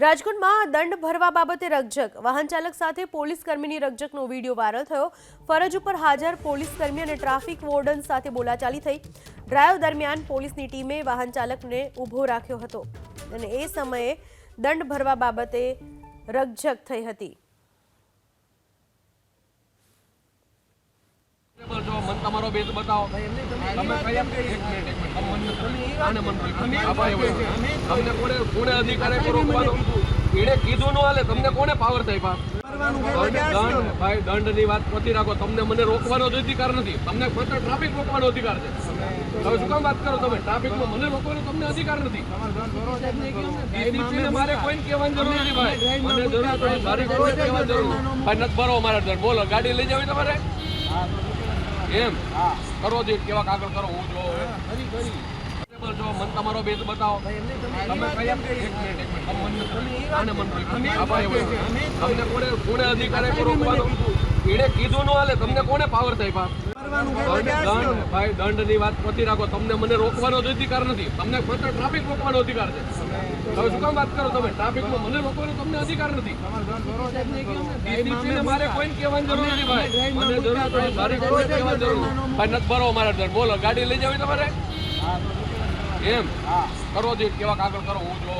રાજકોટમાં દંડ ભરવા બાબતે રકઝક વાહન ચાલક સાથે પોલીસ કર્મીની રકઝકનો વિડીયો વાયરલ થયો। ફરજ ઉપર હાજર પોલીસ કર્મી અને ટ્રાફિક વોર્ડન સાથે બોલાચાલી થઈ। ડ્રાઈવ દરમિયાન પોલીસની ટીમે વાહન ચાલકને ઊભો રાખ્યો હતો અને એ સમયે દંડ ભરવા બાબતે રકઝક થઈ હતી। તમારો બેઝ બતાવો તમે કયા તમને કોને અધિકાર રોકવાનો એને કીધું ન હાલે તમને કોને પાવર થાય ભાઈ દંડની વાત પછી રાખો તમને મને રોકવાનો અધિકાર નથી તમને ફક્ત ટ્રાફિક રોકવાનો અધિકાર છે હવે શું કામ વાત કરો તમે ટ્રાફિકમાં મને રોકવાનો તમને અધિકાર નથી મારે કોઈને કહેવાની જરૂર નથી ભાઈ મને જરૂર મારી કોઈ કહેવાની જરૂર ભાઈ નથી ભરો મારા દર બોલો ગાડી લઈ જાવ તમારે એમ કરો દે કેવા કાગળ કરો હું જો તમારો બેઝ બતાવો તમે તમને કોને અધિકાર રોકવાનો એને કીધું ન હાલે તમને કોને પાવર થાય ભાઈ દંડની વાત પછી રાખો તમને મને રોકવાનો અધિકાર નથી તમને ફક્ત ટ્રાફિક રોકવાનો અધિકાર છે હવે શું કામ વાત કરો તમે ટ્રાફિકમાં મને રોકવાનો તમને અધિકાર નથી મારે કોઈને કહેવાની જરૂર નથી ભાઈ મને જરૂર મારી કોઈ કહેવાની જરૂર ભાઈ નથી ભરો મારા દર બોલો ગાડી લઈ જાવ તમારે એમ કરો દે કેવા કાગળ કરો હું જો